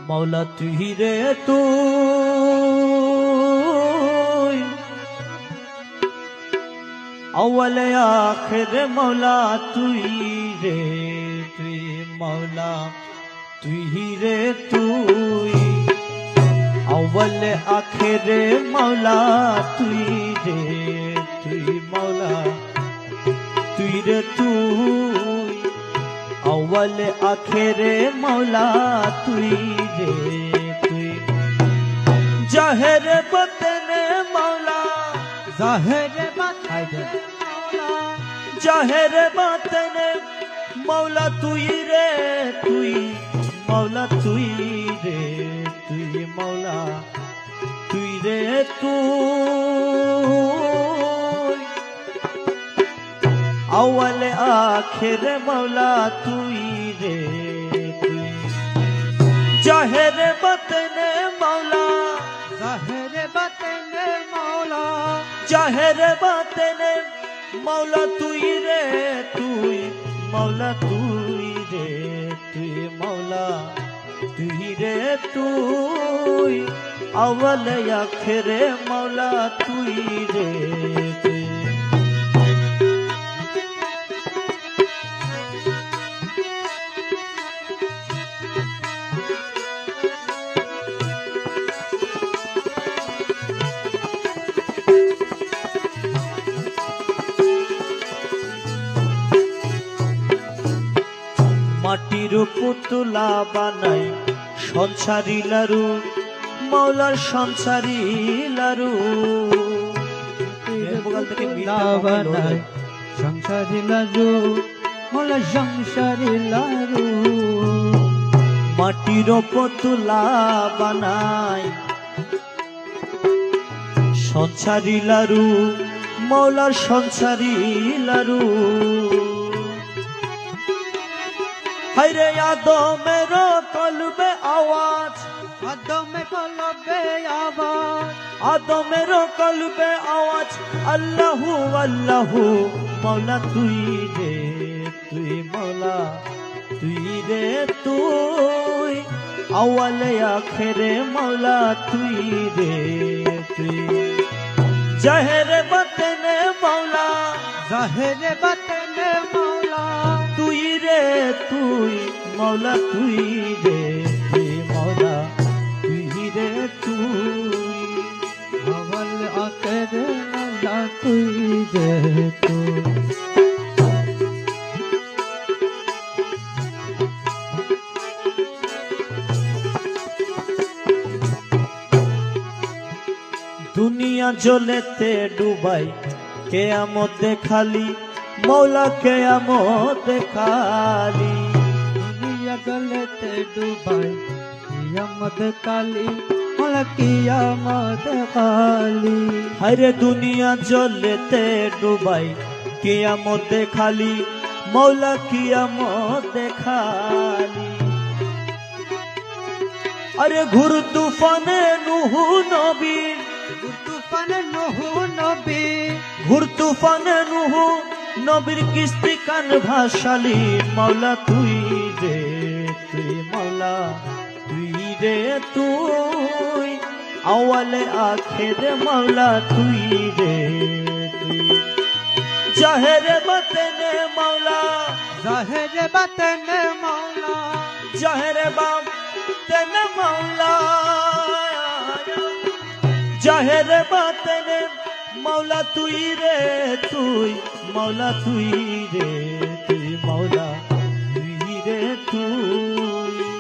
मौला तुही रे তুই अव्वल आखिर मौला तुही रे তুই मौला तुही रे তুই अव्वल आखिर मौला तुही रे তুই मौला तुही रे তুই अव्वल आखिर मौला तुई रे तुई जाहिर बतन मौला जाहिर बतन मौला जाहिर बतन मौला तुई रे तुई मौला तुई रे तुई मौला तुई रे तुई अव्वल आखिर मौला तुई रे तुई जाहिर बतन मौला जाहिर बतन मौला जाहिर बतन मौला तुई रे तुई मौला तुई रे तुई मौला तुई रे तुई अव्वल आखिर मौला तुई रे तुई মাটির পুতুলা বানাই সংসারী লারু মৌলার সংসারী লারু বানাই সংসারী লারু মৌলা সংসারী লারু মাটির পুতুলা বানাই সংসারী লারু মৌলার সংসারী লারু हरे यादों में रो कल्बे आवाज यादों में कल्बे आवाज यादों में रो कल्बे आवाज अल्लाहू अल्लाहू मौला तुई रे तुई मौला तुई रे तुई अव्वल आखिर मौला तुई रे तुई जाहिर बतन मौला जाहिर बतन मौला तुई रे तुई मौला तुई रे तुई मौला तुई रे तुई अव्वल आखिर मौला तुई रे तुई दुनिया जलेते डुबाई केयामत देखाली मौला केयामत देखाली दुनिया जलते डुबाई कियामत काली मौला कियामत काली हरे दुनिया जलेते डुबाई केयामत देखाली मौला कियामत देखाली अरे घुर तूफाने नूह नबी तूफान नूह नबी घुर तूफाने नूह नबीर किस्ती कान भासाली मौला तुई रे तुई मौला तुई रे तुई अव्वल आखिर मौला तुई रे तुई जाहिर बतन मौला जाहिर बतन मौला जाहिर बतन मौला जाहिर बतन मौला तुई रे तुई मौला तुई रे तुई मौला तुई रे तुई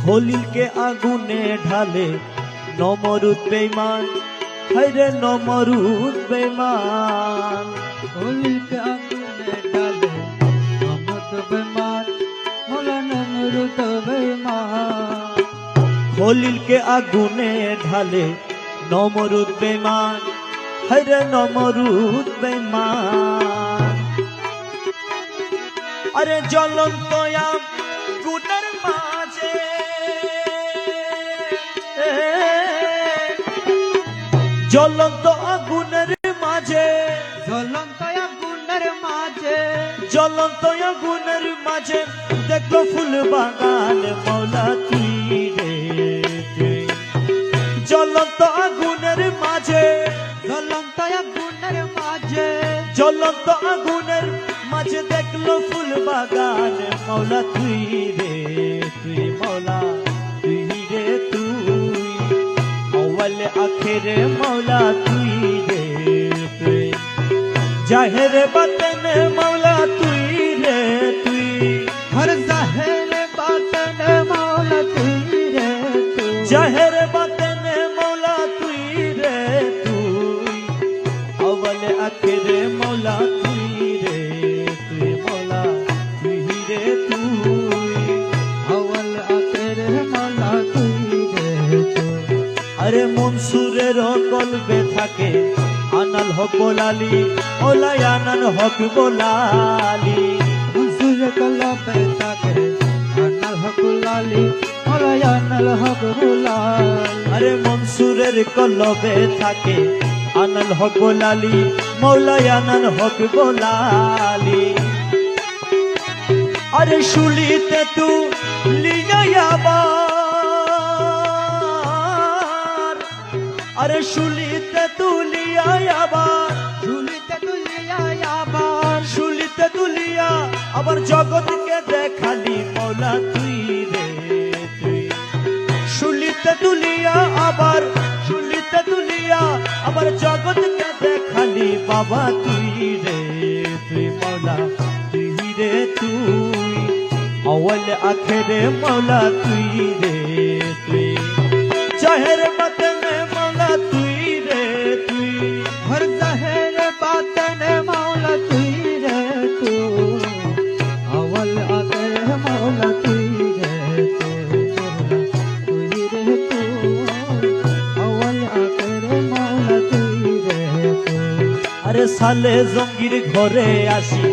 खलील के आগুনে ढाले नमरुद बेईमान हरे नमरुद बेईमान खलील के आগুনে ढाले नमरुद बेईमान मौला नमरुद बेईमान खलील के आগুনে ढाले नमरुद बेईमान हरे नमरुद बेईमान अरे জ্বলন্ত আগুনের মাঝে জ্বলন্ত আগুনের মাঝে জ্বলন্ত আগুনের মাঝে জ্বলন্ত আগুনের মাঝে দেখলো ফুল বাগান মৌলা তুই রে তুই। জ্বলন্ত আগুনের মাঝে জ্বলন্ত আগুনের মাঝে জ্বলন্ত আগুনের মাঝে দেখলো ফুল বাগান মৌলা তুই রে তুই মৌলা তুই রে তুই अव्वल आखिर मौला तुई रे तुई जाहिर बातन मौला तुई रे तुई हर जाहिर बातन मौला तुई रे तू जाहिर बातन मौला तुई रे तुई अव्वल आखिर मौला तुई रे तुई मौला तुई रे तुई अव्वल आखिर मौला तुई रे तू अरे মনসুরের কলবে থাকে আনাল হক বোলালি ওলাই আনাল হক বোলালি মনসুর কলবে থাকে আনাল হক লালি ওলাই আনাল হক লাল আরে মনসুরের কলবে থাকে আনাল হক বোলালি মৌলাই আনাল হক বোলালি আরে শুলিতে তু লিয়াবা अरे शुलिते तुलिया आबार झुलिते तुलिया आबार शुलिते तुलिया आबार जगत के देखाली मौला तुई रे तुई शुलिते तुलिया आबार शुलिते तुलिया आबार जगत के देखाली बाबा तुई रे तुई मौला तुई रे तुई अव्वल आखिर मौला तुई रे तुई जाहिर बातन मौला तुई रे तुई हर जाहिर बातन मौला तुई रे तू अव्वल आखिर मौला तुई रे तू तुई रे तू अव्वल आखिर मौला तुई रे तू अरे साले जंगीर घरे आसी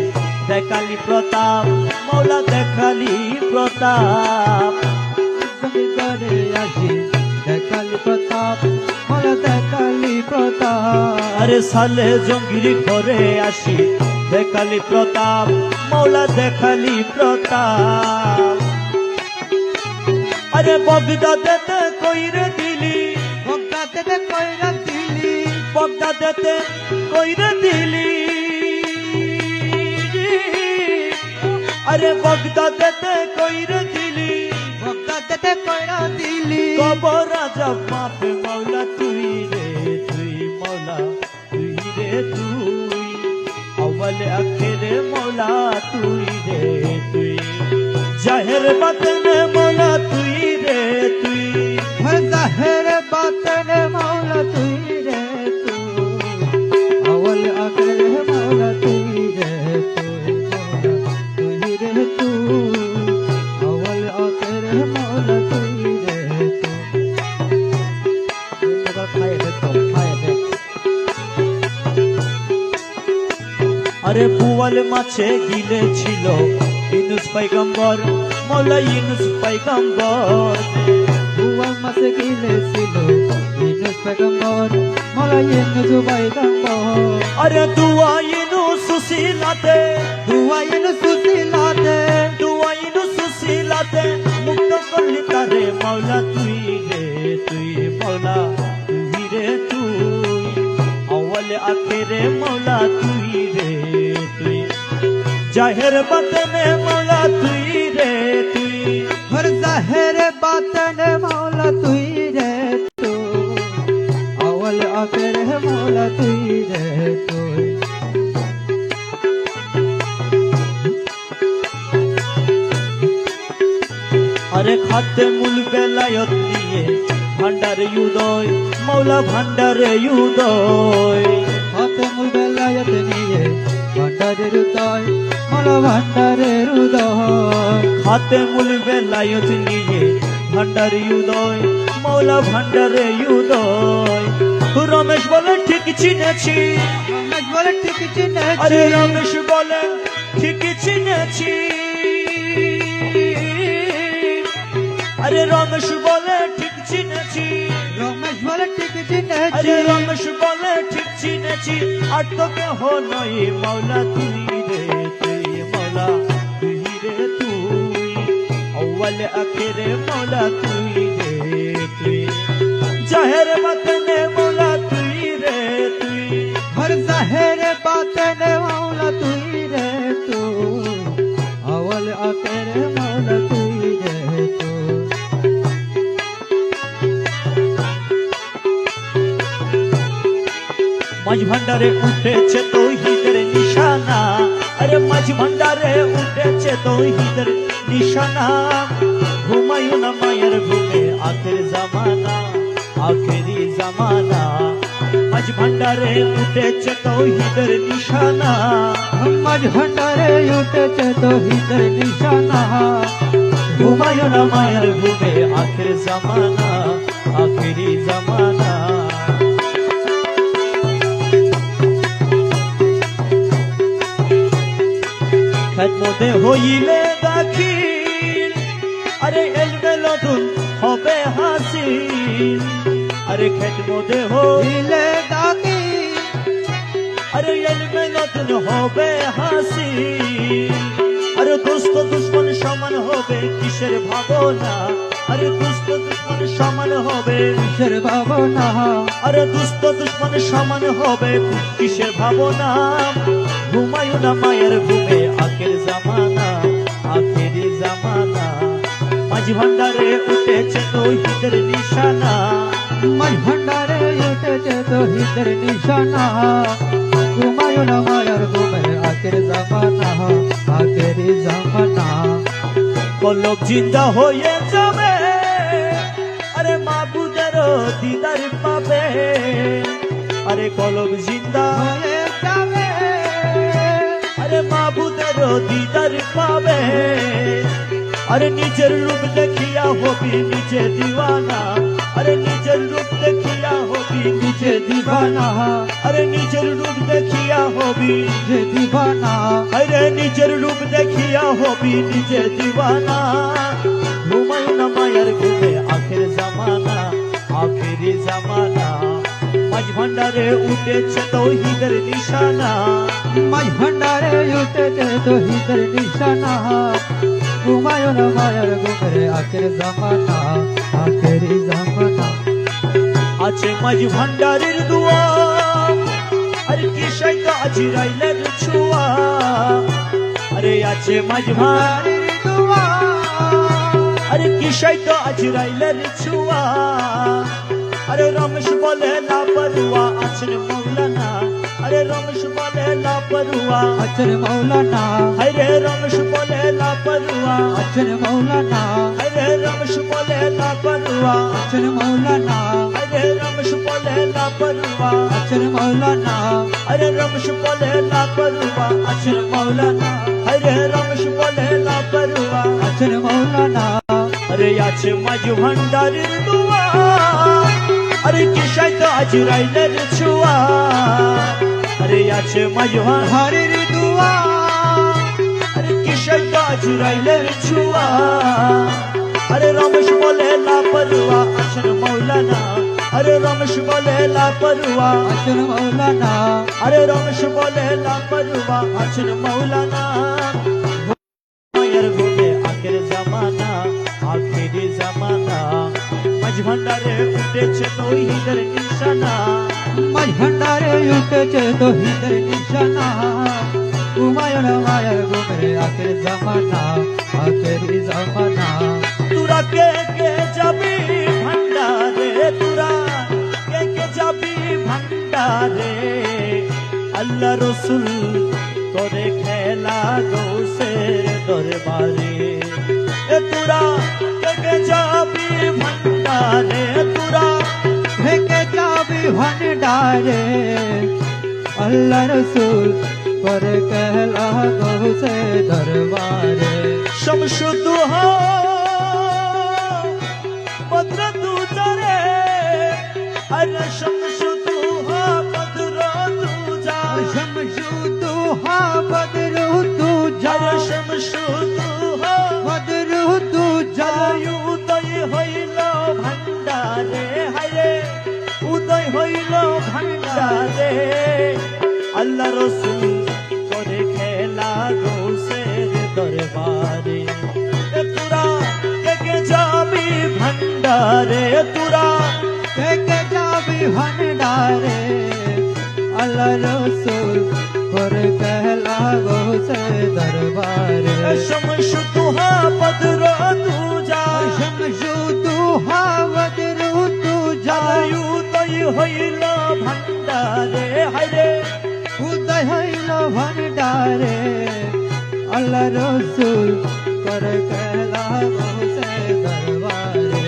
देखाली प्रताप मौला देखाली प्रताप करे आशी देखाली प्रताप मौला देखाली प्रताप अरे साले जंगीर घरे आसी देखाली प्रताप मौला देखाली प्रताप अरे बगदादेते कइरे दिली बगदादेते कइरा दिली बगदादेते कइरे दिली अरे बगदादेते कइरे दिली बगदादेते कइरा दिली कबर राजा बाप मौला तुई रे तुई मौला तुई रे तुई अव्वल आखिर मौला तुई रे तुई जाहिर बातन मौला तुई रे तुई हर जाहिर बातन मौला तुई रे तू अव्वल आखिर मौला तुई रे तू तुई रे तू अव्वल आखिर मौला तुई रे तू अरे बुआल माछे गिले छिलो ইউনুস পয়গম্বর মৌলা ইউনুস পয়গম্বর বুয়াল মাছে গিলেছিল ইউনুস পয়গম্বর মৌলা ইউনুস পয়গম্বর अरे दुआ ইউনুস সুসিলাতে দুয়া ইউনুস সুসিলাতে दुआ ইউনুস সুসিলাতে মুক্ত করলি তারে মৌলা তুই রে তুই মৌলা তুই রে তুই अव्वल आखिर मौला तुई रे तुई जाहिर बातन मौला तुई रे तुई हर जाहिर बातन मौला तुई रे तू अव्वल आखिर मौला तुई रे तू अरे खाते मूल बेलायत दिए भांडार उदय मौला भांडार उदय हाथे मुल बेलायत निये भांडारेर उदय मौला भांडारेर उदय खाते मूल बेलायत निये भांडार उदय मौला भांडार उदय रमेश बोले ठीक चिनेছি रमेश बोले ठीक चिनेছি अरे रमेश बोले ठीक चिनेছি अरे रमेश बोले ठीक चिनेছি रमेश बोले ठीक चिनेছি আরে রমেশ বলে ঠিক চিনেছি আর তো কেহ নয় মাওলা তুই রে তুই মাওলা তুই রে তুই আউয়াল আখিরে মাওলা তুই রে তুই জাহের বাতনে মাওলা তুই রে তুই हर ज़ाहिर बातिन मौला तुई रे तू अवल आखिर मौला तुई रे तू মাঝ ভান্ডারে উঠেছে তৌহিদের নিশানা আরে মাঝ ভান্ডারে উঠেছে তৌহিদের নিশানা ঘুমায়ো না মায়ের ঘুমে আখের জামানা আখেরি জামানা মাঝ ভান্ডারে উঠেছে তৌহিদের নিশানা मज भंडारे उठे तो हिदर निशाना ঘুমায়ো না মায়ের ঘুমে আখের জামানা আখেরি জামানা খেদমতে হইলে দাখিল আরে এলবে নতুন হবে হাসিল আরে খেদমতে दिले दागी আরে এলবে নতুন হবে হাসিল আরে দোস্ত দুশ্মন সমান হবে কিসের ভাবনা আরে দোস্ত দুশ্মন সমান হবে शर भावना আরে দুস্ত দুশ্মন সমান হবে কিসের ভাবনা ঘুমায়ো না মায়ের ঘুমে আখের জামানা আখেরি জামানা মাঝ ভান্ডারে উঠেছে তৌহিদের নিশানা मज भंडारे उठे तो हिदर निशाना घुमायो न मायर घुमे आखिर जमाना आखिरी जमाना কলব জিন্দা হয়ে যাবে আরে মাবুদের দিদার পাবে আরে কলব জিন্দা होए जावे আরে মাবুদের দিদার পাবে আরে নিজের রূপ দেখিয়া হবি নিজে দিওয়ানা আরে নিজের রূপ দেখিয়া হবি নিজে দিওয়ানা আরে নিজের রূপ দেখিয়া হবি जे दीवाना আরে নিজের রূপ দেখিয়া হবি নিজে দিওয়ানা ঘুমায় না মায়ের ঘুমে আখের জামানা আখেরি জামানা মাঝ ভান্ডারে উঠেছে তৌহিদের নিশানা मज भंडारे उठे तो हिदर निशाना घुमायो न मायर घुमे आखिर जमाना आखिरी जमाना আছে মাঝ ভান্ডারের দুয়া আর কি শাইতা আজরাইলের ছোঁয়া আরে আছে মাঝ ভান্ডার हमारी दुआ আরে কি শাইতা আজরাইলের ছোঁয়া আরে রমেশ বলে লাপরওয়া আছেন মৌলানা আরে রমেশ বলে লাপরওয়া अचन मौलाना আরে রমেশ বলে লাপরওয়া अचन मौलाना আরে রমেশ বলে লাপরওয়া अचन मौलाना আরে রমেশ বলে লাপরওয়া अचन मौलाना আরে রমেশ বলে লাপরওয়া আছেন মৌলানা আরে রমেশ বলে লাপরওয়া अचन मौलाना আরে আছে মাঝ ভান্ডারের দোয়া আরে কি শাইতা আজরাইলের ছোঁয়া আরে আছে মাঝ ভান্ডারের हमारी दुआ আরে কি শাইতা আজরাইলের ছোঁয়া আরে রমেশ বলে লাপরওয়া আছেন মৌলানা আরে রমেশ বলে লাপরওয়া अचन मौलाना আরে রমেশ বলে লাপরওয়া আছেন মৌলানা মায়ের ঘুমে আখের জামানা আখেরি জামানা মাঝ ভান্ডারে উঠেছে তৌহিদের নিশানা मज भंडारे उठे तो हिदर निशाना घुमायो न मायर घुमे आखिर जमाना आखिरी जमाना তোরা কে যাবি ভান্ডারে তোরা কে যাবি ভান্ডারে আল্লাহ রসুল করে খেলা গৌসের দরবারে তোরা কে যাবি ভান্ডারে তোরা फेंके जाबी भंडारे अल्लाह रसूल पर कहला गौ से दरबारे शमशुदुहा बद्र तुझारे अरे शमशुदुहा बद्र तुझा शमशुदुहा बदरू तू जा अरे शमशुदुहा बदरू तू जा उदय हইল ভান্ডারে হায়রে উদয় হইল ভান্ডারে আল্লাহ রসুল করে খেলা গৌসের দরবারে তোরা কে যাবি ভান্ডারে তোরা কে যাবি ভান্ডারে আল্লাহ রসুল করে খেলা গৌসে দরবারে শমশু তুহা বদর তুজা শমশু তুহা বদর তুজা উদয় হইল ভান্ডারে হায়রে উদয় হইল ভান্ডারে আল্লাহ রসুল করে খেলা গৌসে দরবারে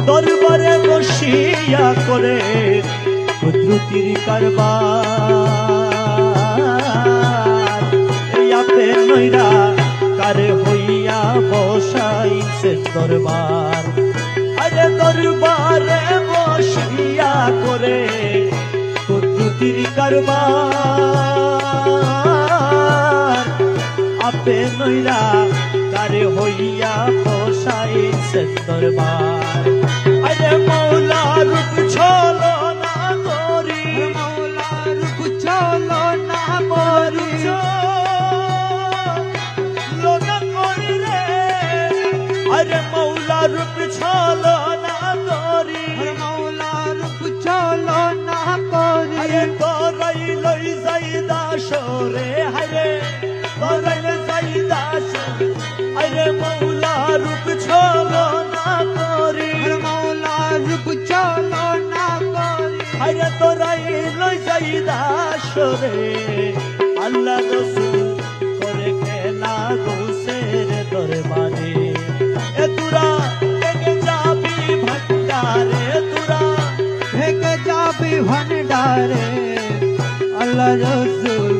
দরবারে বসিয়া করে কুদরতির কারবার এই আপে নইরা কারে হইয়া বসাইছে দরবার আরে দরবারে বসিয়া করে কুদরতির কারবার আপে নইরা কারে হইয়া বসাইছে দরবার আরে মৌলা রূপ ছলো না করি মৌলা রূপ চলো না করি ছলো না করি রে আরে মৌলা রূপ ছলো না করি মৌলা রূপ চলো না করি আরে তোরাই লই যাই দাসরে হায়রে তোরাই লই যাই দাস আরে মৌলা রূপ ছলো না করি মৌলা রূপ চলো না করি আরে তোরাই লই যাই দাসরে আল্লাহ রসুল করে খেলা গৌসের দরবারে এ তোরা কে যাবি ভান্ডারে তোরা থেকে যাবি ভান্ডারে আল্লাহ রসুল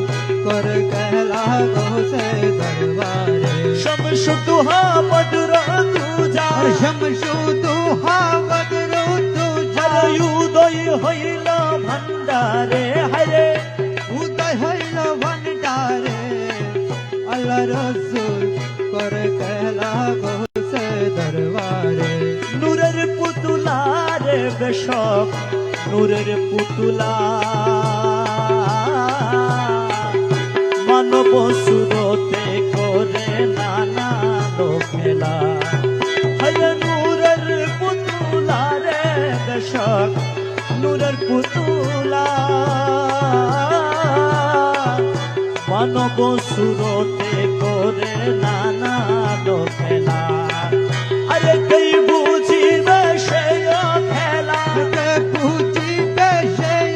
করে খেলা গৌসে দরবারে শমশু তুহা বদর তুজা শমশু তুহা বদর তুজা উদয় হইল ভান্ডারে হায়রে উদয় হইল ভান্ডারে আল্লাহ রসুল করে খেলা গৌসে দরবারে নূরের পুতুলারে বেশক নূরের পুতুলা মানব সুরতে করে নানা খেলা হায় নূরের পুতুলারে বেশক নূরের পুতুলা মানব সুরতে করে নানা খেলা আরে কই বুঝিবে সে খেলা কে বুঝিবে সেই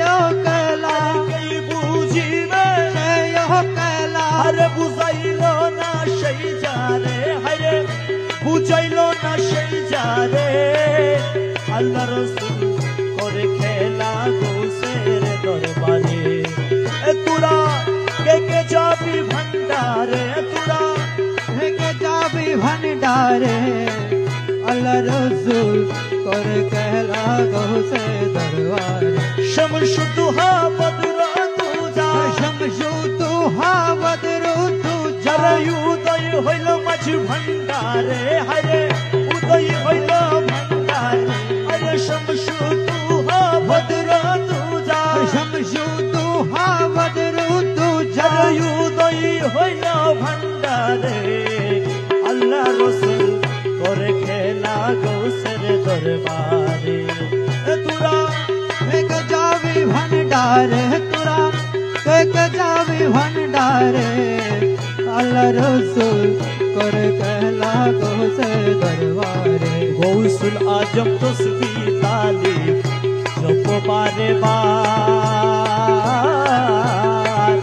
খেলা কই বুঝিবে সেই খেলা আরে বুঝাইল না সেই যারে হায়রে বুঝাইল না সেই যারে আল্লাহ রসুল করে খেলা গৌসের দরবারে এ তোরা কে যাবি ভান্ডারে তোরা থেকে যাবি ভান্ডারে আল্লাহ রসুল করে খেলা গৌসে দরবারে শমশু তুহা বদর তুজা শমশু তুহা বদর তুজা যারা উদয় হইল মাঝ ভান্ডারে হায়রে উদয় হইল ভান্ডারে আরে শমশু তুহা বদর তুজা শমশু তুহা বদর তুজা যারা উদয় হইল ভান্ডারে আল্লাহ রসুল করে খেলা গৌসের দরবারে তোরা থেকে যাবি ভান্ডারে তোরা থেকে যাবি ভান্ডারে আল্লাহ রসুল করে খেলা গৌসে দরবারে গৌসুল আজম তসবি তালিফ জপ বারে বার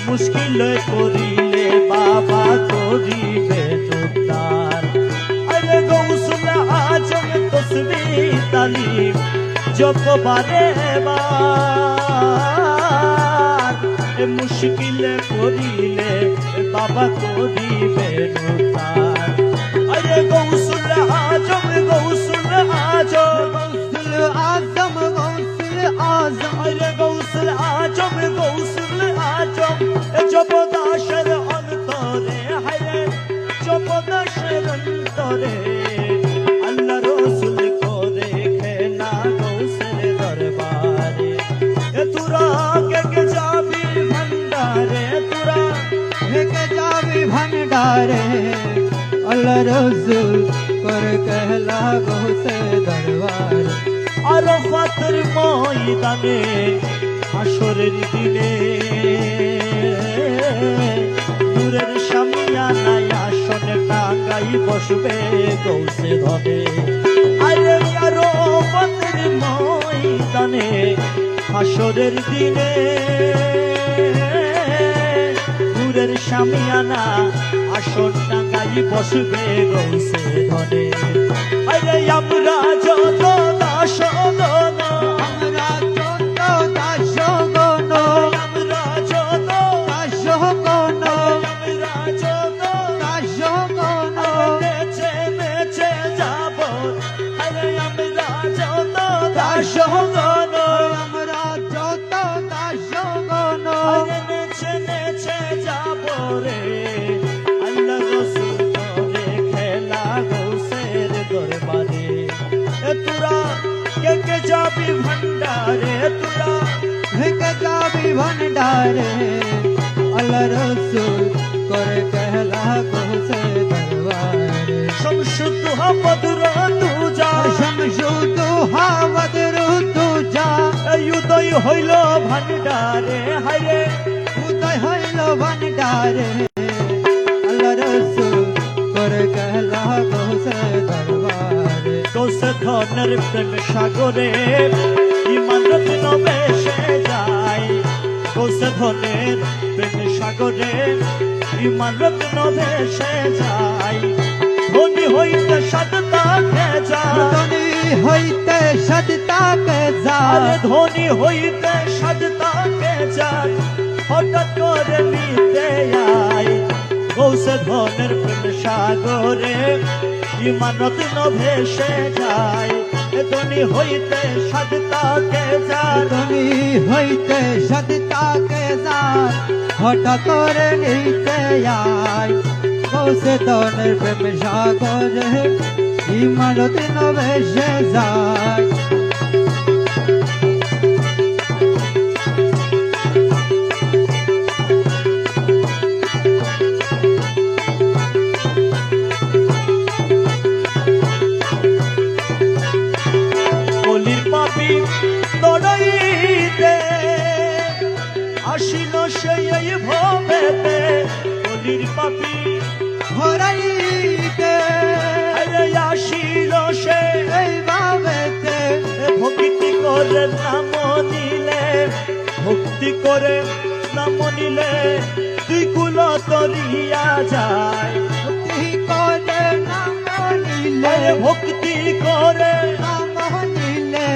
মুশকিল করিলে বাবা করিবে উদ্ধার আরে গৌসুল আজম তসবি তালিফ জপ বারে বার মুশকিল করিলে বাবা করিবে উদ্ধার আরে গৌসুল আজম গৌসুল আজম গৌসুল আজম গৌসুল আজম আরে গৌসুল আজম গৌসুল সাগরে আল্লাহ রসুল করে খেলা গৌসের দরবারে তোরা কে যাবি ভান্ডারে তোরা হেকে যাবি ভান্ডারে আল্লাহ রসুল করে कहला গৌসে দরবারে আরাফাতের ময়দানে হাসরের দিনে নূরের শামিয়ানায় আসনে টাঙ্গাই বসবে গৌসে ধনে আরে আরাফাতের ময়দানে হাসরের দিনে নূরের শামিয়ানা আসন টাঙ্গাই বসবে গৌসে ধনে আরে আমরা যত দাসগণ আমরা যত দাসগণ আমরা যত দাসগণ আমরা যত দাসগণ নেচে নেচে যাব আরে আমরা যত দাসগণ আমরা যত দাসগণ আরে নেচে নেচে যাব রে আল্লাহ রসুল করে খেলা গৌসের দরবারে তোরা কে যাবি ভান্ডারে তোরা হেকে যাবি ভান্ডারে আল্লাহ রসুল করে कहला গৌসে দরবারে শমসুদ্দোহা বদর তুজা শমসুদ্দোহা বদর তুজা উদয় হইল ভান্ডারে হায়রে উদয় হইল ভান্ডারে আল্লাহ রসুল করে कहला গৌসে দরবারে গৌসে ধনের প্রেম সাগরে ইমান রত্ন বেশে যায় গৌসে ধনের প্রেম সাগরে ইমান রত্ন ভেসে যায় ধনী হইতে সাদতাকে যায় ধনী হইতে সততাকে আরে যায় ধনী হইতে সাদতাকে যায় হঠাৎ করে নিতে আয় গৌসে ধনের প্রেম সাগরে ইমান রত্ন ভেসে যায় ধনী হইতে সাদতাকে যায় ধনী হইতে সততাকে যায় হঠাৎ করে নিতে আয় গৌসে ধনের প্রেম সাগরে ইমারত নবেশে যায় কলির পাপি তড়াইতে আসিল সেই ভবেতে কলির পাপি হরাইতে আরে আসিল সে এই ভাবেতে ভক্তি করে নাম নিলে ভক্তি করে নাম নিলে দুই কুল তরিয়া যায় ভক্তি করে নাম নিলে আরে ভক্তি করে নাম নিলে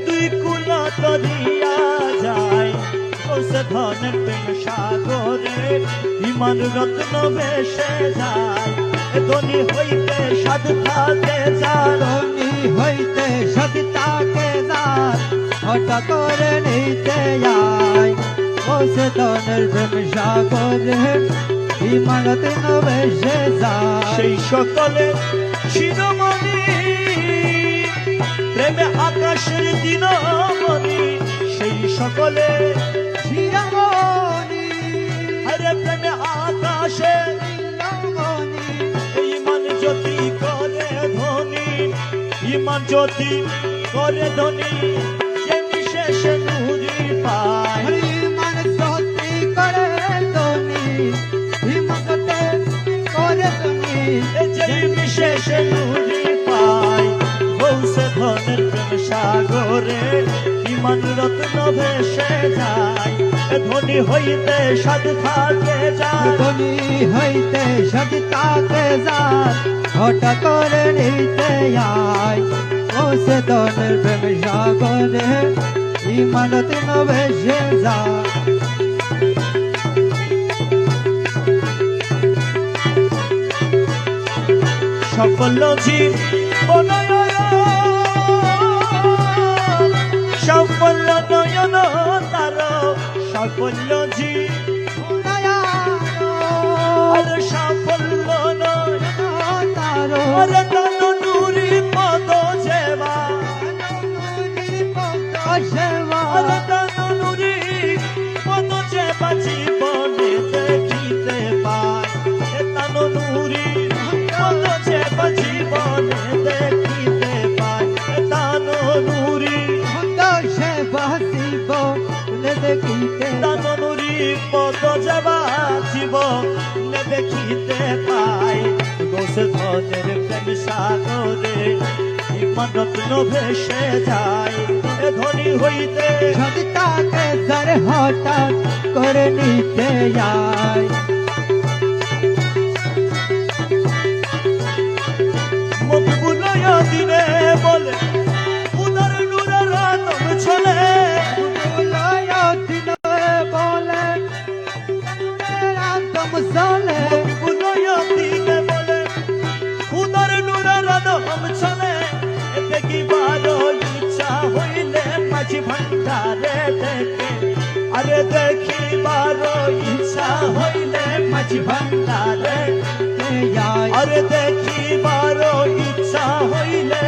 দুই কুল তরিয়া যায় গৌসে ধনের প্রেম সাগরে ইমান রত্ন ভেসে যায় ধনী হইতে সাধু থাকে যায় ধনী হইতে সততাকে যায় হঠাৎ করে নিতে আয় গৌসে ধনের প্রেম সাগরে ইমারত নবেশে যায় সেই সকলে শিরোমণি প্রেমে আকাশের দিনমণি সেই সকলে শিরোমণি আরে প্রেমে আকাশে শিরোমণি ইমান জ্যোতি করে ধনী ইমান জ্যোতি করে ধনী সে বিশেষ নুরি পায় হরিমান সত্যি করে ধনী হিমতে করে ধনী যে বিশেষ নুরি পায় গৌসে ধনের প্রেম সাগরে ইমান রত্ন ভেসে যায় ধনী হইতে সাধু থাকে যায় ধনী হইতে সততাকে যায় হঠাৎ করে নিতে আয় গৌসে ধনের প্রেম সাগরে ইমানত নবেশে যায় সকল জীব সাফল্য নয়ন তার সাফল্য জীব আর সাফল্য নয়ন তার ভালো আরে তানো নুরি পদ সেবা সেবা আরে তানো নুরি পদ সেবা জীবনে দেখিতে পাই এ তানো নুরি পদ সেবা জীবনে দেখিতে পাই এ তানো নুরি সেবা শিব দেখিতে তানো নুরি পদ সেবা জীবনে দেখিতে পাই গোসে ধনের প্রেম সাগরে ইমান রত্ন ভেসে যায় এ ধনী হইতে সদিতাকে ধর হঠাৎ করে নিতে যায় মুখ বুলাইয়া দিনে বলে উদার নুরার আদম ছলে মুখ বুলাইয়া দিনে বলে উদার নুরার আদম ছলে এ দেখিবার ইচ্ছা হইলে মাঝি ভান্ডারে দেখে আরে দেখিবার ইচ্ছা হইলে মাঝি ভান্ডারে আরে দেখিবার ইচ্ছা হইলে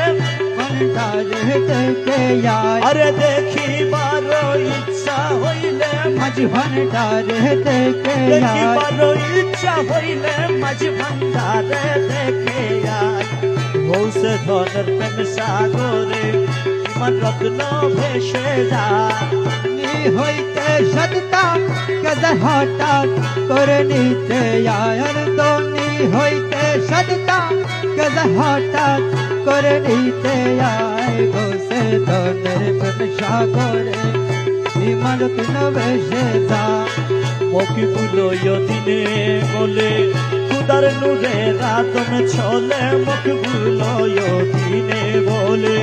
আরে দেখিবার ইচ্ছা হইলে মাঝ ভান্ডারে দেখে দেখিবার ইচ্ছা হইলে মাঝি ভান্ডারে দেখে আয় গৌসে ধনের প্রেম সাগরে ইমান রত্ন ভেসে যায় হইতে সদতা কদর হঠাৎ করে নিতে আয়ার দনি হইতে সদতা কদর হঠাৎ করে নিতে আয় গোসে ধনের প্রেম সাগরে ইমারত নবেশে যা মকি বুলোয় দিনে বলে খুদার নূরে রাতন ছলে মুখ বুলোয় দিনে বলে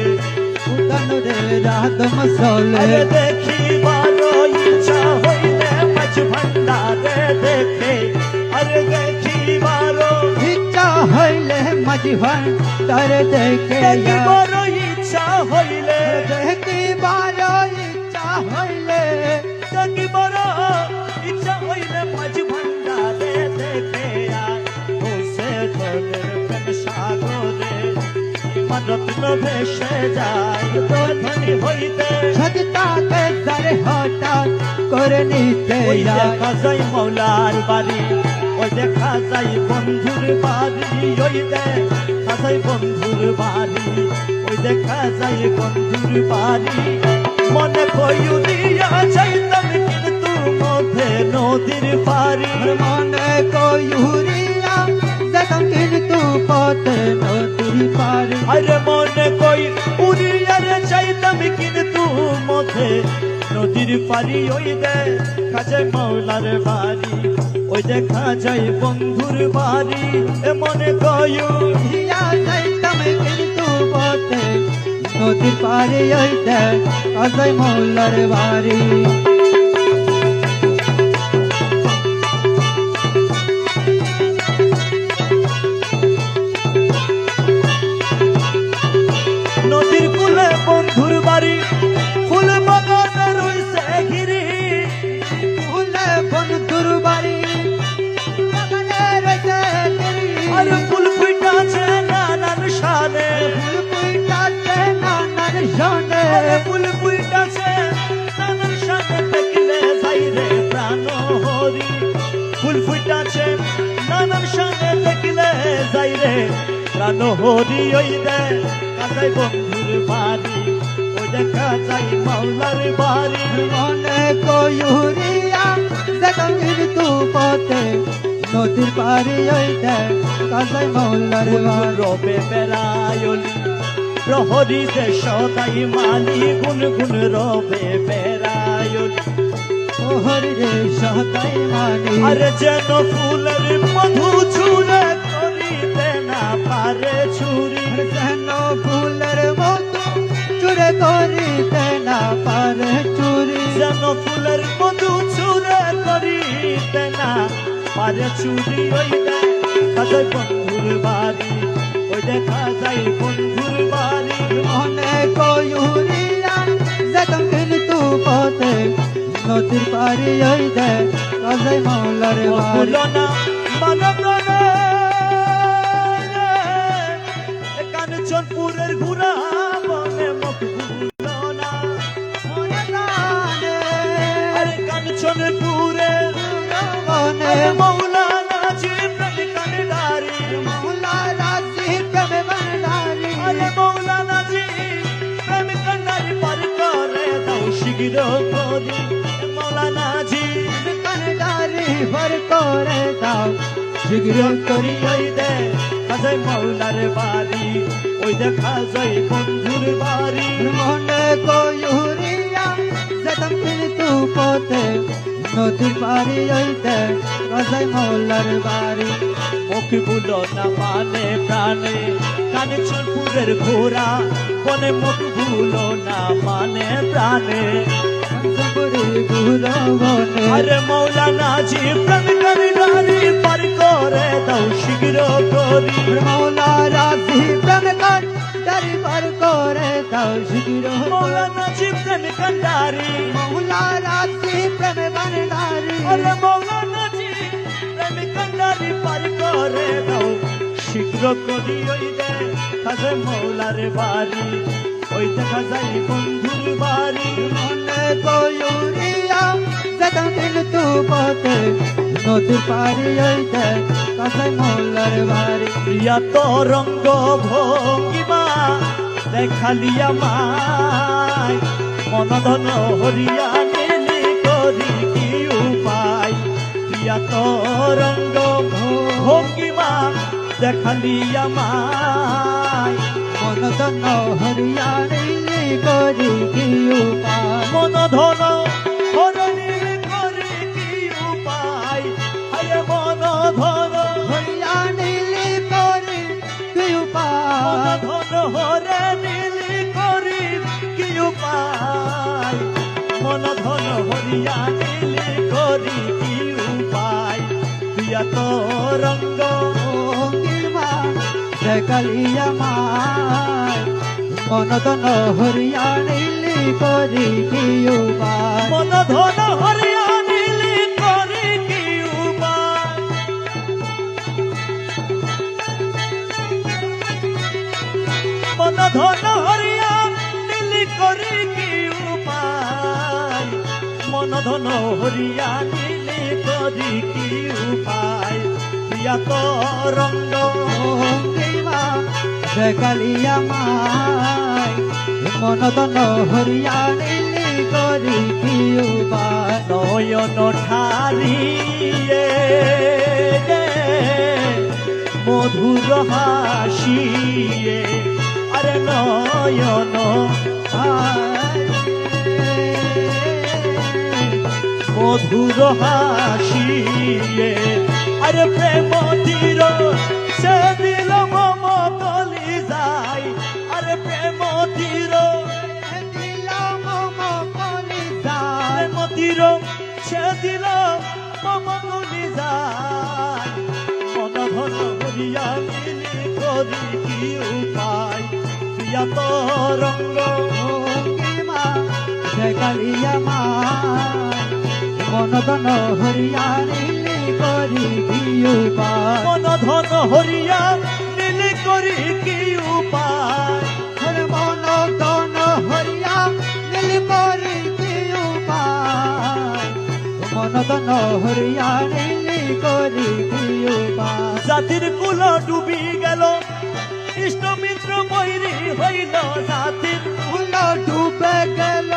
উদানরে রাত মসলে আরে দেখিবার ইচ্ছা হইলে মাঝ ভান্ডারে দেখে আরে দেখিবার ইচ্ছা হইলে মাঝ ভান্ডারে দেখে দেখিবার ইচ্ছা হইলে দেখিবার ইচ্ছা হইলে দেখিবার ইচ্ছা হইলে মাঝ ভান্ডারে দেখে আয় বসে ধনের প্রেম সাগরে ইমান রত্ন ভেসে যায় তো ধনী হইতে সদতাকে ধর হঠাৎ করে নিতে ওই দেখা যায় মৌলার বাড়ি ওই দেখা যায় বন্ধুর বাড়ি ওই দেখা যায় বন্ধুর বাড়ি ওই দেখা যায় বন্ধুর বাড়ি মনে কইয়া যাইতাম কিন্তু মধ্যে নদীর পারি মনে কইউরিয়া দেখম কিন্তু পথে নদীর পারে আরে মনে কই উড়িয়ার চাইতাম কিন্তু মধ্যে নদীর পারি ওই দেখা যায় মৌলার বাড়ি ওই দেখা যায় বন্ধুর বাড়ি এ মনে কইউ হিয়া যাইতাম কিন্তু পথে নদীর পারে হইতে অজয় মৌলার বাড়ি নদীর কূলে বন্ধুর বাড়ি ফুল বাগানে রইছে ঘিরি ফুলে বন্ধুর বাড়ি বাগানে রয়েছে গিরি। আর ফুল ফুটাছে নানান শানে ফুল ফুটাছে নানান শোনে আরে ফুল ফুটাছে নানান শানে দেখলে যাইরে প্রাণ হরি ফুল ফুটাছে নানান শানে দেখলে যাইরে প্রাণ হরি ওই কাজাই বন্ধুর বাড়ি ওই দেখা যাই মাওলার বাড়ি মনে কইউরিয়া দেখম কিন্তু পথে নদীর পারে হইতে অজয় মৌলার বাড়ি রবে বেড়ায়লি প্রহরী যে সদাই মালি গুন গুন রবে বেড়ায়লি ওহর রে সদাই মানি আরে যেন ফুলের মধু ছুঁড়ে করিতে না পারে ছুরি যেন ফুলের মতো চুরে করিতে না পারে চুরি যেন ফুলের মধু ছুঁড়ে করিতে না পারে ছুরি ওই দেখা যায় বন্ধুর বাড়ি ওই দেখা যায় বন্ধুর বাড়ি মনে কইউরিয়া দেখম কিন্তু পথে নদীর পারে হইতে অজয় মৌলার বাড়ি ফুলনা মানব কাঞ্চনপুরের ঘুরা বনে মুখ ভুলো না মনে প্রাণে আরে কাঞ্চনপুরের বনে আরে মৌলানা জি প্রেম কান্ডারি মৌলা রাজি প্রেমে ভান্ডারি আরে মৌলানা জি প্রেম কান্ডারি পার করে দাও শিগির করি মৌলানা জি ভান্ডারি ভর করে দাও শীঘ্র করি ওই দে খাজাই মৌলার বাড়ি ওই দেখা যায় বন্ধুর বাড়ি মনে কয়ুরিয়া যেতাম কিন্তু পথে নদীর পারি হইতে রাজাই মৌলার বাড়ি মুখ ভুলো না মানে প্রাণে কাঞ্চনপুরের ঘোড়া বনে মুখ ভুলো না মানে প্রাণে কাঞ্চনপুরি ঘুরো বনে আরে মৌলানা জি প্রেম কান্ডারি পার করে দাও শীঘ্র করি মৌলা রাজি প্রেম কান্ডারি পার করে দাও শীঘ্র মৌলানা জি প্রেম কান্ডারি মৌলা রাজি প্রেমে ভান্ডারি আরে মৌলানা জি প্রেম কান্ডারি পার করে দাও শীঘ্র করি ওই দে খাজে মৌলার বাড়ি ওই দেখা যায় বন্ধুর বাড়ি মনে কয়ুরিয়া যেতাম কিন্তু পথে নদীর পারি হইতে রাজাই মৌলার বাড়ি প্রিয়া তরঙ্গ ভঙ্গিমা দেখালিয়া মাই মনধন হরিয়া নীলি করি কি উপায় প্রিয়া তরঙ্গ ভঙ্গিমা দেখালিয়া মাই মনদন হরিয়াণী করি কি উপায় মনধন হরণীর করি কি উপায় হায় মনধন হরিয়াণী করি কি উপায় মনধন হরে নীলি করি কি উপায় মনধন হরিয়া নীলি করি কি উপায় প্রিয়া তরঙ্গ ভঙ্গিমা দেখালিয়া মায় মনদন হরিয়াণী করি কি উপায় মনধন হরিয়া নীলি করি কি উপায় মনধন হরিয়া নীলি করি কি উপায় মনধন হরিয়া নীলি করি কি উপায় প্রিয়া তরঙ্গ ভঙ্গিমা দেখালিয়া মায় মনদন হরিয়াণী করি কি উপায় নয়ন ঠারিয়ে মধুর হাসিয়ে আরে নয়ন মধুর হাসিয়ে আরে প্রেম তীর সে দিল মম কলি যায় আরে প্রেম তীর প্রেম তীর সে দিল মম কলি যায় মন ধন হরিয়া মিলি করি কি উপায় প্রিয়া তরঙ্গ দেখালিয়া মায় মনদন হরিয়াণী করি কি উপায় মন ধন হরিয়া নীলি করি কি উপায় মনদন হরিয়া নীল করি কি উপায় মনদন হরিয়াণী করি কি উপায় জাতির কুল ডুবি গেল ইষ্ট মিত্র বৈরী হইল জাতির ফুল ডুবে গেল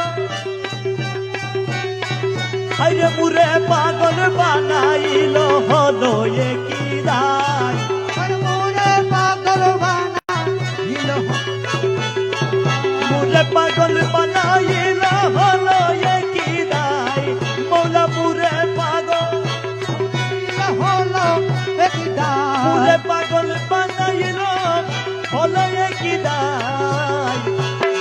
আরে মুরে পাগল বানাইল হলো কি রায় মোরে পাগল বানাইল মুরে পাগল বানাইল হলো কি রায় মৌলা মুরে পাগল হলো একদা মুরে পাগল বানাইল হলো কি রায়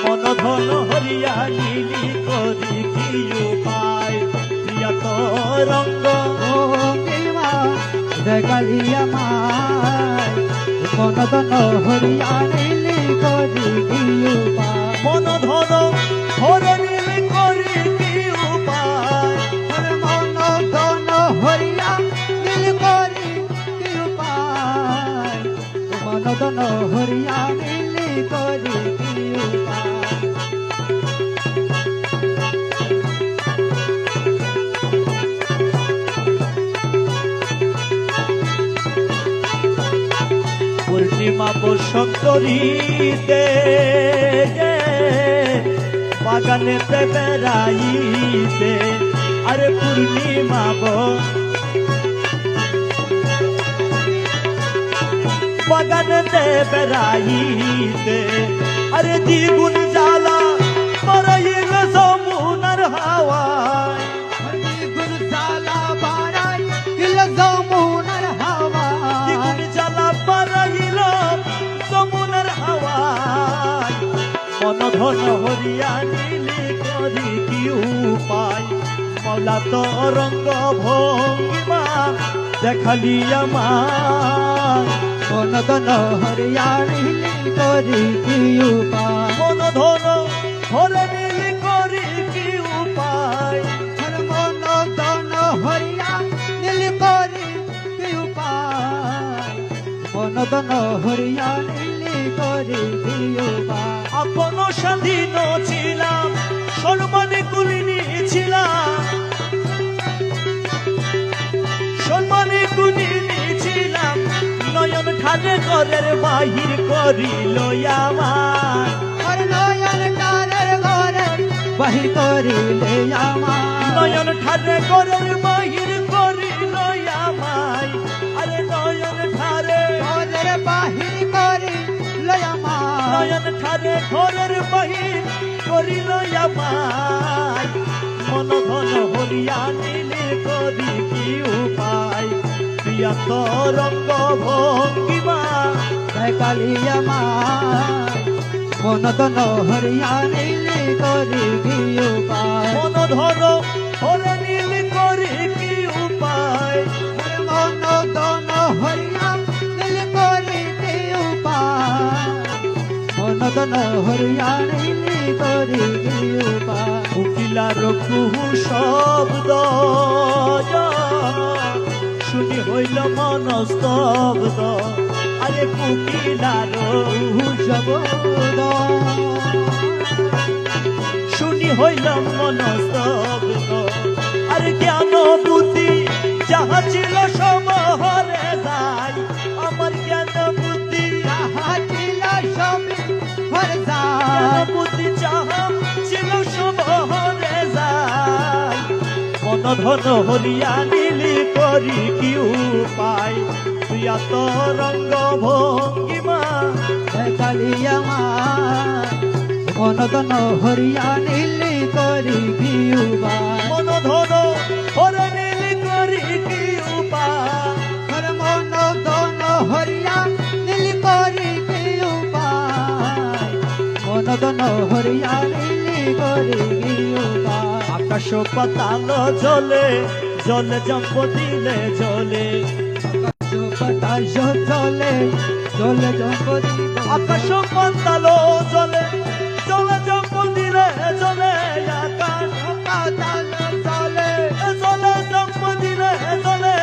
মন ধন হরিয়া নীলি করি কি উপায় প্রিয়া তরঙ্গ ভঙ্গিমা দেখালিয়া মায় মনদন হরিয়াণী করি কি উপায় মন ধন হরণীল করি কি উপায় মনদন হরিয়াণী করি কি উপায় মনদন হরিয়াণী পূর্ণিমা বসন্তরীতে বাগানেতে বেড়াইতে আরে পূর্ণিমা বাগানেতে বেড়াইতে আরে দ্বিগুণ জ্বালা পরাইল যমুনার হাওয়ায় দ্বিগুণ জ্বালা বাড়াইল যমুনার হাওয়ায় দ্বিগুণ জ্বালা পরাইল যমুনার হাওয়ায় মন ধন হরিয়া নীলি করি কি উপায় মৌলা তরঙ্গ ভঙ্গিমা দেখালি আমার মন ধন হরিয়া নীলি করি কি উপায় মন ধন হরে নীলি করি কি উপায় মন ধন হরিয়া নীলি করি কি উপায় মন ধন হরিয়া নীলি করি কি উপায় আপন স্বাধীন ছিলাম সম্মানে কুলিনী ছিলাম সম্মানে কুলিনী ছিলাম নয়ন ঠানে ঘরের বাহির করিল আমার আর নয়ন টারের ঘরে বাহির করিলে আমার নয়ন ঠানে ঘরের বাহির করিল আমায় আরে নয়ন ঠারে ঘরের বাহির করিলে আমার নয়ন ঠারে ঘরের বাহির করিল আমায় মন ধন হরিয়া নীলে করি কি উপায় প্রিয়া তরঙ্গ ভঙ্গিমা কালী আমার মন ধন হরিয়া নীলি করি কি উপায় মন ধন হরে নীল করি কি উপায় মন ধন হরিয়া নীলি করি কি উপায় মন ধন হরিয়া নীলি করি কি উপায় উকিলার কুহু শব্দ শুনি হইল মন স্তব্ধ আরে কুকিলার শব্দ শুনি হইল মন স্তব্ধ আরে জ্ঞান বুদ্ধি যাহা ছিল সব হরে যায় আমার জ্ঞান বুদ্ধি যাহা ছিল সবই হরে জ্ঞান যায় বুদ্ধি যাহা ছিল সব হরে যায় মন ধন হরিয়া নীলি করি কি উপায় প্রিয়া তরঙ্গ ভঙ্গিমা কালী আমার মন ধন হরিয়া নীলি করি কি উপায় মন ধন হরে নীলি করি কি উপায় মন ধন হরিয়া নীলি করি কি উপায় মন ধন হরিয়া নীলি করি কি উপায় আকাশ পাতাল জলে জলে জম্প দিলে জলে বাতাস চলে চলে জম্পরি আকাশ পাতাল জলে জলে জম্প দিলে জলে আকাশ পাতাল চলে জলে জম্প দিলে জলে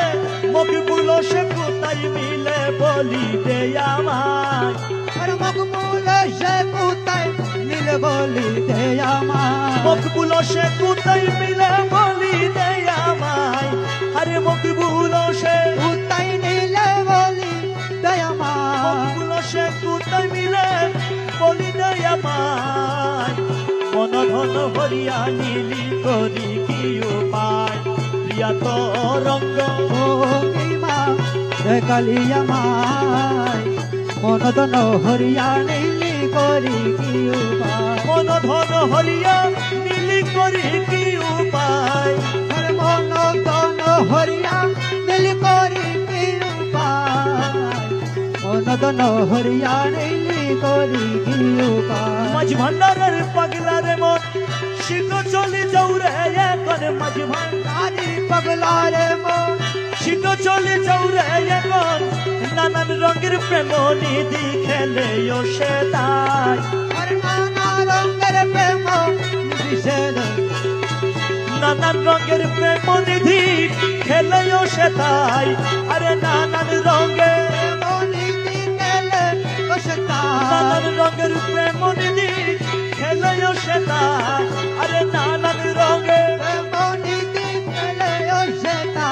মকবুল সে কোথায় মিলে বলি দে আমায় আর মকবুল সে কোথায় নীল বলি দে আমার মকবুল সে কোথায় মিলে বলি দে আমায় আরে মকবুল সে কোথায় নীল বলি দে আমার মকবুল সে কোথায় মিলে বলি দে আমায় মন ধন হরিয়া নীলি করি কি উপায় প্রিয়া তরঙ্গ ভঙ্গিমা কালী আমার মন ধন হরিয়া নীলি করি কি উপায় মন ধন হরিয়া নীলি করি কি উপায় মন ধন হরিয়া নীলি করি কি উপায় মন ধন হরিয়া নীলি করি কি উপায় মাঝ ভান্ডারের পাগলার মন শিখ চলি যাউরে এখন মাঝ নারী পাগলারে মন শিখ চলি যাউরে এখন নানান রঙের প্রেম নিধি খেলে ও সে তাই আর নানা রঙের প্রেম বিশেষ নানান রঙের প্রেম নিধি খেলে ও সে তাই আরে নানান রঙের মনিতি কেলে বসতা নানান রঙের প্রেম নিধি খেলে ও সে তাই আরে নানান রঙের মনিতি কেলে বসতা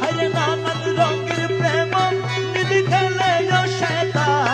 আরে নানান রঙের প্রেম নিধি খেলে ও সে তাই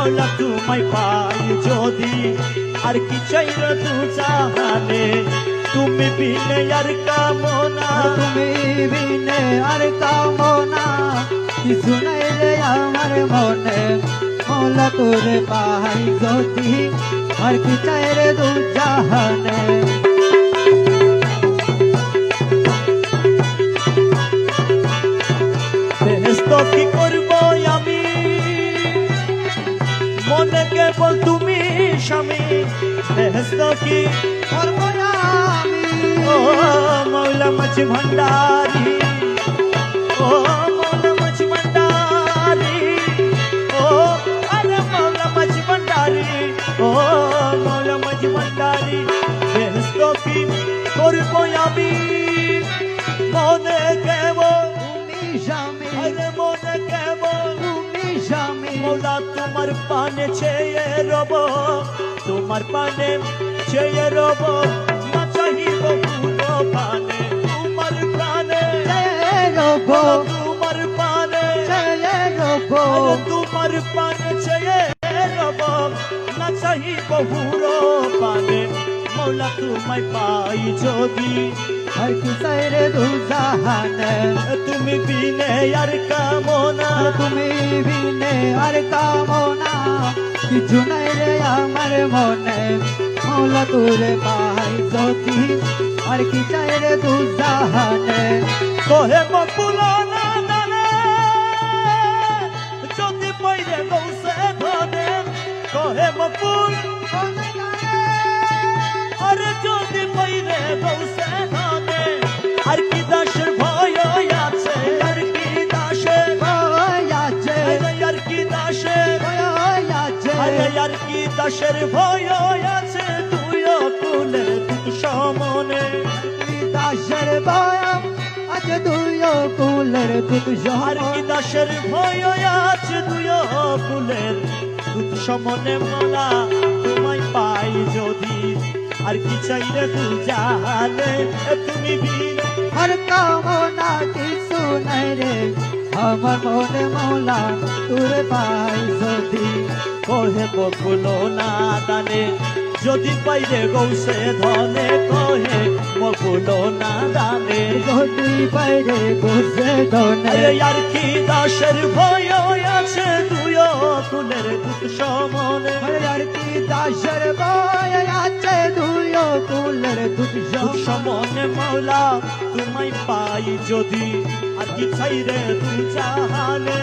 মৌলা তোমায় পাই যদি আর কি চাই রে দু জাহানে তুমি বিনে আর কামনা তুমি বিনে আর কামনা কিছু নাই রে আমার মনে মৌলা তোরে পাই যদি আর কি চাই রে দু জাহানে বেহেশত কি করব আমি মনে কেবল তুমি স্বামী বেহেশত কি করবো আমি ও মৌলা মাছ ভান্ডারি ও মৌলা মাছ ভান্ডারি ও আরে মৌলা মাছ ভান্ডারি ও মৌলা মাছ ভান্ডারি বেহেশত কি করব আমি মনে কেবল তুমি স্বামী আরে মনে কেবল তুমি স্বামী মৌলা তোমার পানে চেয়ে রব তোমার পানে চেয়ে রব না চাহিব পুরো পানে তোমার প্রাণে রবো তোমার পানে রবো তোমার পানে চেয়ে রব না চাহিব পুরো পানে মৌলা তোমায় পাই যদি আর কি চাই রে দু জাহানে তুমি বিনে আর কামনা তুমি বিনে আর কামনা কিছু নাই রে আমার মনে মৌলা তোরে পাই যদি আর কি চাই রে দু জাহানে কহে বকুলো না দানে যদি পইরে গৌসে ধনে কহে বকুল আরে যদি পইরে গৌসে ধনে আর কি দাসের ভয় আছে আর কি দাসের ভয় আছে আরে আর কি দাসের ভয় আছে আরে আর কি দাসের ভয় আছে তুই কুলে দুঃখ সমনে দাসের ভয় আছে দুই কুলের দুধ আর কি দাসের ভয় আছে তুই কুলের দুঃখ সমনে মোলা তোমায় পাই যদি আর কি চাই রে তু জাহানে তুমি বিনে আর কামনা কিছু নাই রে আমার মনে মৌলা তোরে পাই যদি কহে বকুলো না দানে যদি পাইরে গৌসে ধনে কহে বকুলো না দানে যদি বাইরে বসে দনে আরে আর কি দাসের ভয় আছে তুই কুলের দুঃখ সমনে আর কি দাসের ভয় আছে দুই কুলের দুধ দুঃখ সমনে মৌলা তোমায় পাই যদি আর কি চাই রে তু জাহানে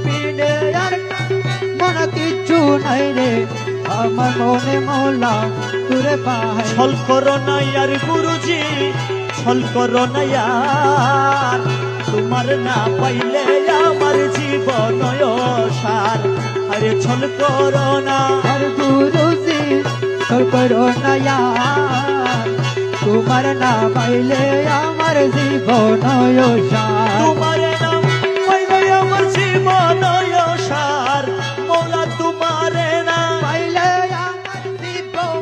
বিনে আর মনে কিছু নাই রে আমার মনে মৌলা তোরে পাই ছল করো না আর গুরুজি ছল করো না আর তোমার না পাইলে আমার জীবন সার আরে ছল করো না আর গুরুজি তোর করো না ইয়ার তোমার না পাইলে আমার জীবন সার তোমার নাম পাইলে আমার জীবন সার মৌলা তোমার না পাইলে আমার জীবন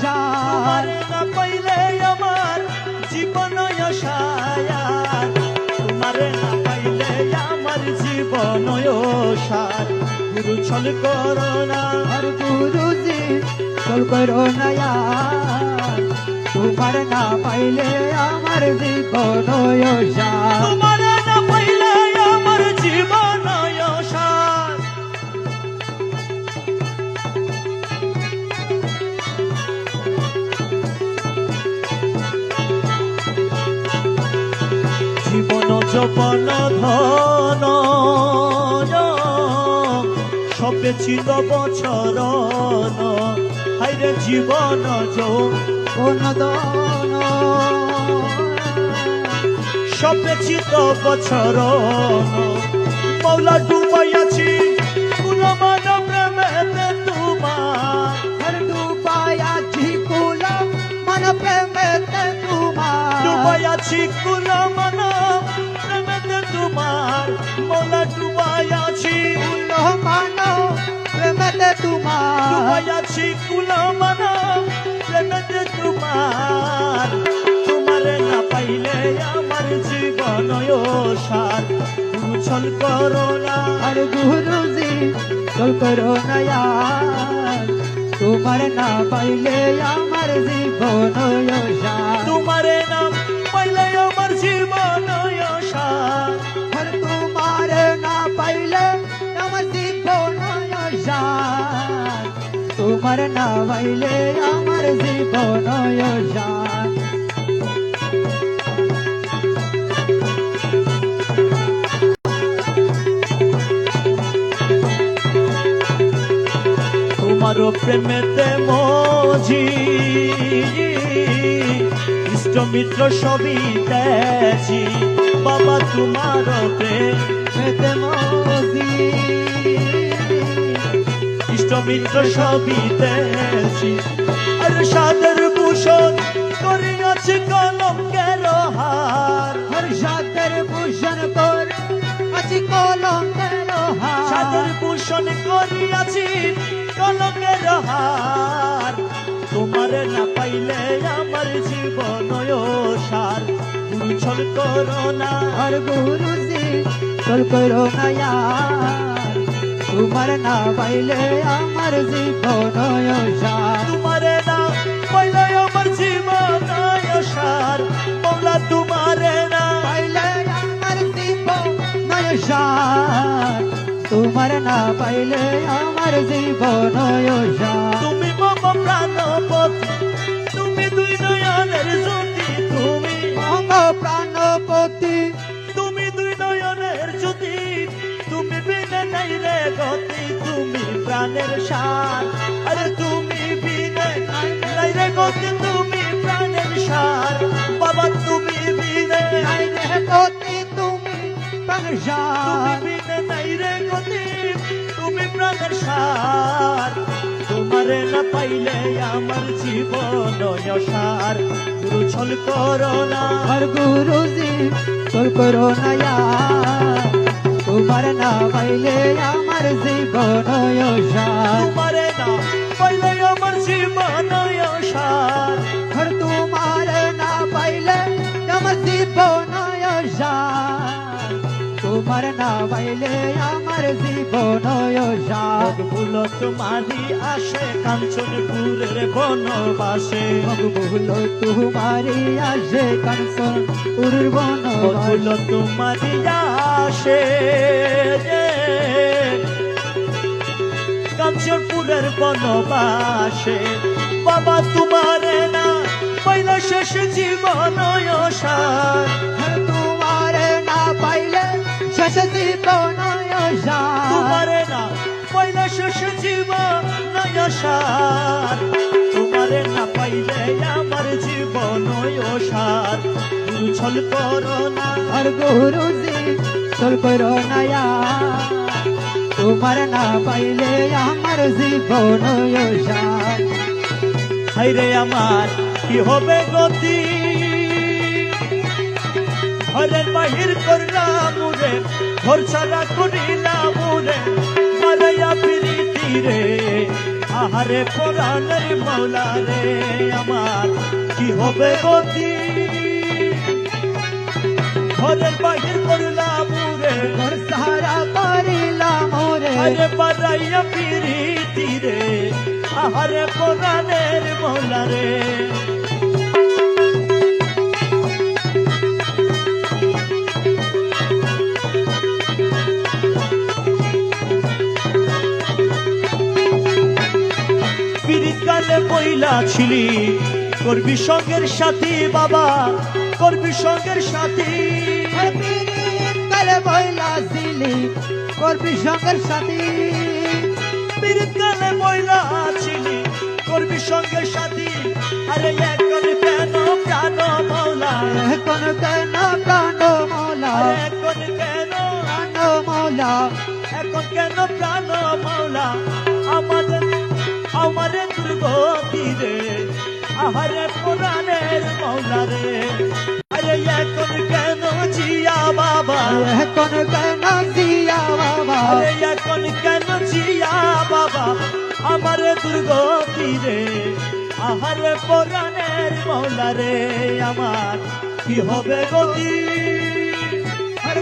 সার তোমার না পাইলে আমার জীবন সার তোমার না পাইলে আমার জীবন সার গুরু ছল করো না আর গুরুজি তোর করো না ইয়ার তোমার না পাইলে আমার জীবন সার তোমার না পাইলে আমার জীবন সার জীবন যৌবন ধন সবে ছিল বছর হাইরে জীবন কোন দন সবে ছিল বছর মৌলা ডুবাইয়াছি কুলমান প্রেমেতে তোমার আর ডুবাইয়াছি কুলম মন প্রেমেতে তোমার ডুবাইয়াছি কুলমান প্রেমেতে তোমার মৌলা ডুবাইয়াছি কুলমান প্রেমেতে তোমার ডুবাইয়াছি কুলমান প্রেমেতে তোমার তোমারে না পাইলে আমার জীবন সার তুমি ছল করো না আর গুরুজি চল করো না ইয়ার তোমার না পাইলে আমার জীবন সার তোমারে নাম পাইলে আমার জীবন সার আর তোমার না পাইলে আমার জীবন সার তোমার না পাইলে আমার জীবন সার তোমার প্রেমেতে মজি ইষ্ট মিত্র সবই দেখি বাবা তোমার প্রেমেতে মজি ইষ্ট মিত্র সবই দেখি আর সাদের ভূষণ করিয়াছে কলঙ্কের হার হর সাদের ভূষণ কর আছি কলঙ্কের সাদের হার ভূষণ করিয়াছি কলঙ্কের হার তোমারে না পাইলে আমার জীবন সার গুরু ছল করো না আর গুরুজি চল করো না ইয়ার তোমার না পাইলে আমার জীবন সার তোমারে না পাইলে আমার জীবন সার মৌলা তোমারে না পাইলে আমার জীবন সার তোমার না পাইলে আমার জীবন সার তুমি মম প্রাণপতি তুমি দুই নয়নের জ্যোতি তুমি অঙ্গ প্রাণপতি তুমি দুই নয়নের জ্যোতি তুমি বিনে নাই রে গতি তুমি প্রাণের সার আরে তুমি বিনে নাই রে গতি তুমি প্রাণের সার বাবা তুমি বিনে নাই রে গতি তুমি প্রাণ তুমি সার বিনে নাই রে গতি তুমি প্রাণের সার তোমারে না পাইলে আমার জীবন সার গুরু ছল করো না আর গুরুজি চল করো না ইয়ার তোমার না পাইলে আমার জীবন সার তোমারে না পাইলে আমার জীবন সার আর তোমার না পাইলে আমার জীবন সার তোমার না পাইলে আমার জীবন সার ভুল তোমারি আসে কাঞ্চনপুরের বনবাসে ভুল তোমারি আসে কাঞ্চন উর্বন ভুল তোমারি আসে কাঞ্চনপুরের বনবাসে বাবা তোমারে না পাইলে শেষ জীবন সার তোমার না পাইলে শেষ জীবন সার তোমারে না পাইলে শেষ জীবন সার তোমারে না পাইলে আমার জীবন সার গুরু ছল করো না আর গুরুজি চল করো না ইয়ার তোমার না পাইলে আমার জীবন সার হাইরে আমার কি হবে গতি ঘরের বাহির করলাম রে ঘর ছাড়া করিলাম রে মারাইয়া প্রীতি রে আহারে পরাণের মৌলা রে আমার কি হবে গতি ঘরের বাহির করলাম রে ঘর সারা করিলাম রে আরে বারাইয়া প্রীতি রে আহারে পরাণের মৌলা রে কালে বইলা ছিলি করবি সঙ্গের সাথী বাবা করবি সঙ্গের সাথী কালে বইলা ছিলি করবি সঙ্গের সাথী কালে বইলা ছিলি করবি সঙ্গের সাথী আরে এখন কেন প্রাণ মৌলা এখন কেন প্রাণ মৌলা আরে এখন কেন প্রাণ মৌলা এখন কেন প্রাণ মৌলা আমাদের আমারে দুর্গতি রে আহারে পুরাণের মৌলা রে আরে এখন কেন জিয়া বাবা এখন কেন জিয়া বাবা আরে এখন কেন জিয়া বাবা আমারে দুর্গতি রে আহারে পুরাণের মৌলা রে আমার কি হবে গতি আর